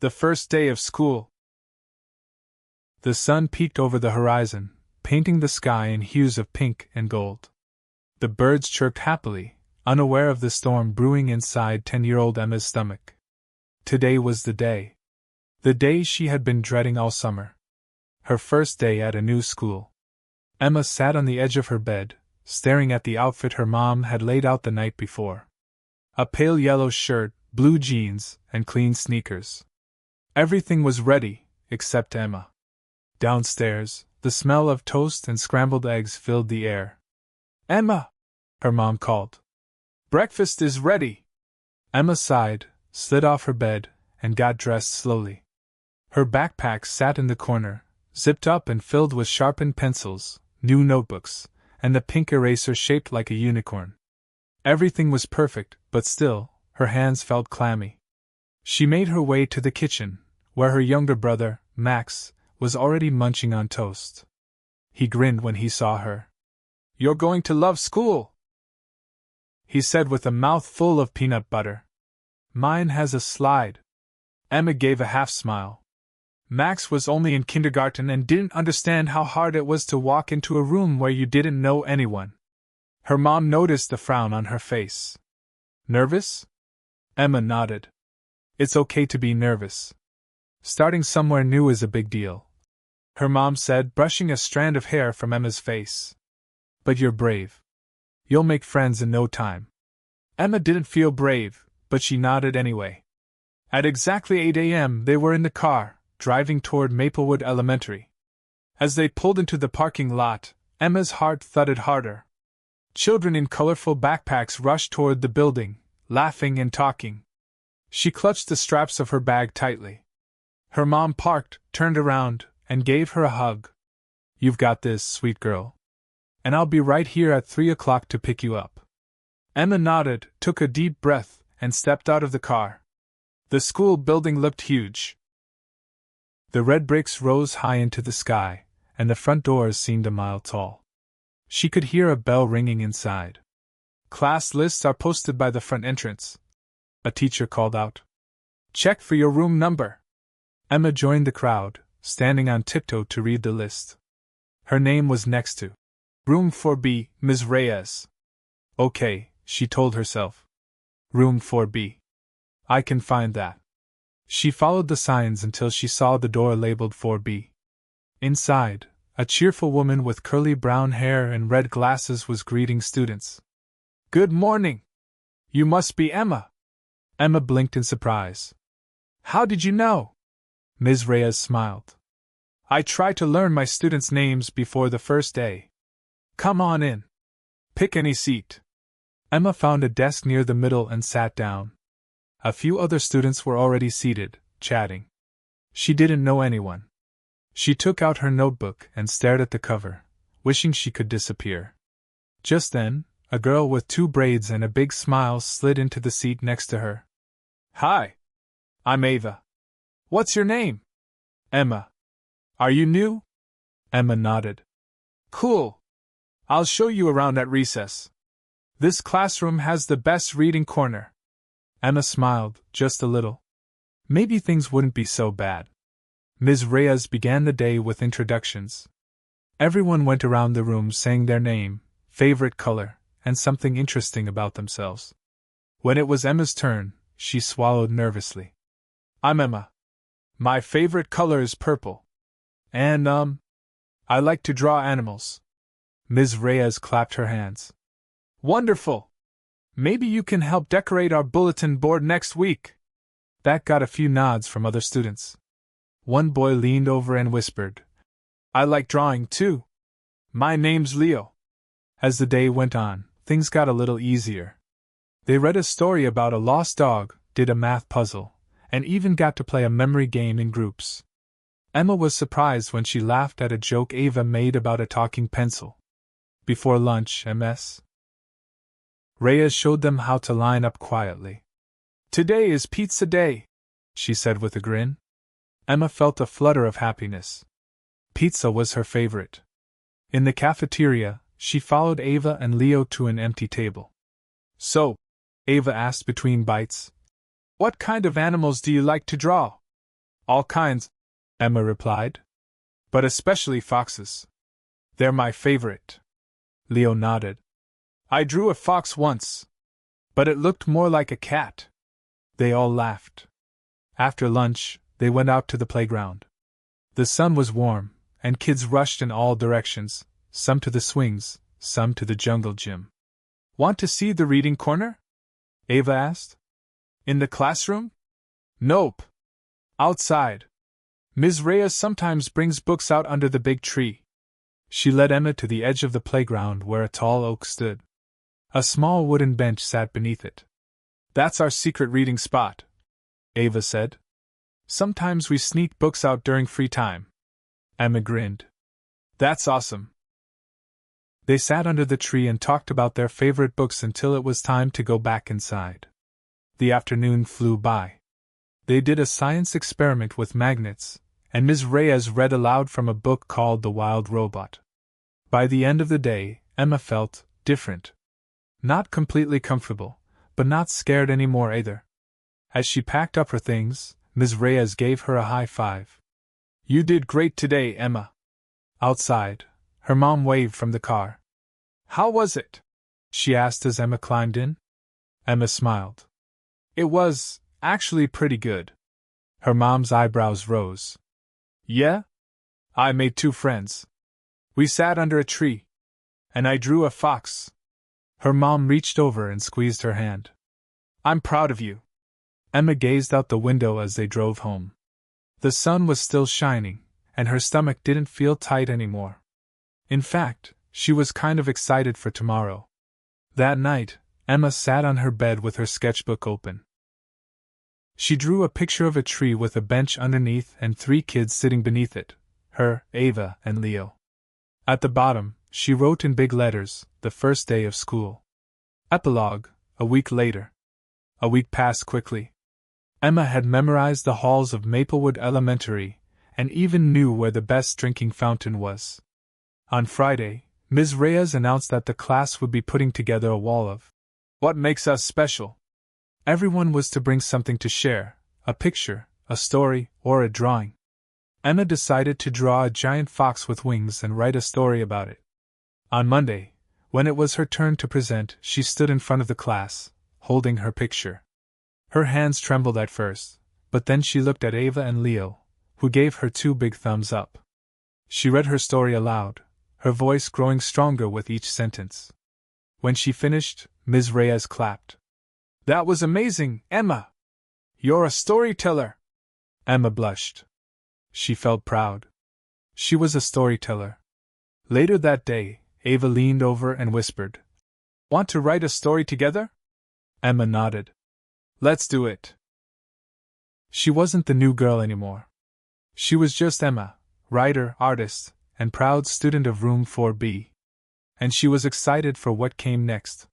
The first day of school. The sun peeked over the horizon, painting the sky in hues of pink and gold. The birds chirped happily, unaware of the storm brewing inside 10-year-old Emma's stomach. Today was the day. The day she had been dreading all summer. Her first day at a new school. Emma sat on the edge of her bed, staring at the outfit her mom had laid out the night before. A pale yellow shirt, blue jeans, and clean sneakers. Everything was ready, except Emma. Downstairs, the smell of toast and scrambled eggs filled the air. "Emma!" her mom called. "Breakfast is ready." Emma sighed, slid off her bed, and got dressed slowly. Her backpack sat in the corner, zipped up and filled with sharpened pencils, new notebooks, and the pink eraser shaped like a unicorn. Everything was perfect, but still, her hands felt clammy. She made her way to the kitchen, where her younger brother, Max, was already munching on toast. He grinned when he saw her. "You're going to love school," he said with a mouth full of peanut butter. "Mine has a slide." Emma gave a half-smile. Max was only in kindergarten and didn't understand how hard it was to walk into a room where you didn't know anyone. Her mom noticed the frown on her face. "Nervous?" Emma nodded. "It's okay to be nervous. Starting somewhere new is a big deal," her mom said, brushing a strand of hair from Emma's face. "But you're brave. You'll make friends in no time." Emma didn't feel brave, but she nodded anyway. At exactly 8 a.m. they were in the car, driving toward Maplewood Elementary. As they pulled into the parking lot, Emma's heart thudded harder. Children in colorful backpacks rushed toward the building, laughing and talking. She clutched the straps of her bag tightly. Her mom parked, turned around, and gave her a hug. "You've got this, sweet girl. And I'll be right here at 3 o'clock to pick you up." Emma nodded, took a deep breath, and stepped out of the car. The school building looked huge. The red bricks rose high into the sky, and the front doors seemed a mile tall. She could hear a bell ringing inside. "Class lists are posted by the front entrance," a teacher called out. "Check for your room number." Emma joined the crowd, standing on tiptoe to read the list. Her name was next to Room 4B, Ms. Reyes. "Okay," she told herself. "Room 4B. I can find that." She followed the signs until she saw the door labeled 4B. Inside, a cheerful woman with curly brown hair and red glasses was greeting students. "Good morning! You must be Emma." Emma blinked in surprise. "How did you know?" Ms. Reyes smiled. "I try to learn my students' names before the first day. Come on in. Pick any seat." Emma found a desk near the middle and sat down. A few other students were already seated, chatting. She didn't know anyone. She took out her notebook and stared at the cover, wishing she could disappear. Just then, a girl with 2 braids and a big smile slid into the seat next to her. "Hi. I'm Ava. What's your name?" "Emma. Are you new?" Emma nodded. "Cool. I'll show you around at recess. This classroom has the best reading corner." Emma smiled, just a little. Maybe things wouldn't be so bad. Ms. Reyes began the day with introductions. Everyone went around the room saying their name, favorite color, and something interesting about themselves. When it was Emma's turn, she swallowed nervously. "I'm Emma. My favorite color is purple. And, I like to draw animals." Ms. Reyes clapped her hands. "Wonderful! Maybe you can help decorate our bulletin board next week." That got a few nods from other students. One boy leaned over and whispered, "I like drawing too. My name's Leo." As the day went on, things got a little easier. They read a story about a lost dog, did a math puzzle, and even got to play a memory game in groups. Emma was surprised when she laughed at a joke Ava made about a talking pencil. Before lunch, Ms. Reyes showed them how to line up quietly. "Today is pizza day," she said with a grin. Emma felt a flutter of happiness. Pizza was her favorite. In the cafeteria, she followed Ava and Leo to an empty table. "So," Ava asked between bites, "what kind of animals do you like to draw?" All kinds, Emma replied. But especially foxes. They're my favorite. Leo nodded. I drew a fox once. But it looked more like a cat. They all laughed. After lunch, they went out to the playground. The sun was warm, and kids rushed in all directions, some to the swings, some to the jungle gym. Want to see the reading corner? Ava asked. In the classroom? Nope. Outside. Ms. Reyes sometimes brings books out under the big tree. She led Emma to the edge of the playground where a tall oak stood. A small wooden bench sat beneath it. That's our secret reading spot, Ava said. Sometimes we sneak books out during free time. Emma grinned. That's awesome. They sat under the tree and talked about their favorite books until it was time to go back inside. The afternoon flew by. They did a science experiment with magnets, and Ms. Reyes read aloud from a book called The Wild Robot. By the end of the day, Emma felt different. Not completely comfortable, but not scared anymore either. As she packed up her things, Ms. Reyes gave her a high five. You did great today, Emma. Outside, her mom waved from the car. How was it? She asked as Emma climbed in. Emma smiled. It was, actually pretty good. Her mom's eyebrows rose. Yeah? I made 2 friends. We sat under a tree. And I drew a fox. Her mom reached over and squeezed her hand. I'm proud of you. Emma gazed out the window as they drove home. The sun was still shining, and her stomach didn't feel tight anymore. In fact, she was kind of excited for tomorrow. That night, Emma sat on her bed with her sketchbook open. She drew a picture of a tree with a bench underneath and 3 kids sitting beneath it, her, Ava, and Leo. At the bottom, she wrote in big letters, the first day of school. Epilogue, a week later. A week passed quickly. Emma had memorized the halls of Maplewood Elementary, and even knew where the best drinking fountain was. On Friday, Ms. Reyes announced that the class would be putting together a wall of what makes us special. Everyone was to bring something to share, a picture, a story, or a drawing. Emma decided to draw a giant fox with wings and write a story about it. On Monday, when it was her turn to present, she stood in front of the class, holding her picture. Her hands trembled at first, but then she looked at Ava and Leo, who gave her 2 big thumbs up. She read her story aloud, her voice growing stronger with each sentence. When she finished, Ms. Reyes clapped. That was amazing, Emma! You're a storyteller! Emma blushed. She felt proud. She was a storyteller. Later that day, Ava leaned over and whispered, Want to write a story together? Emma nodded. Let's do it. She wasn't the new girl anymore. She was just Emma, writer, artist, and proud student of Room 4B. And she was excited for what came next.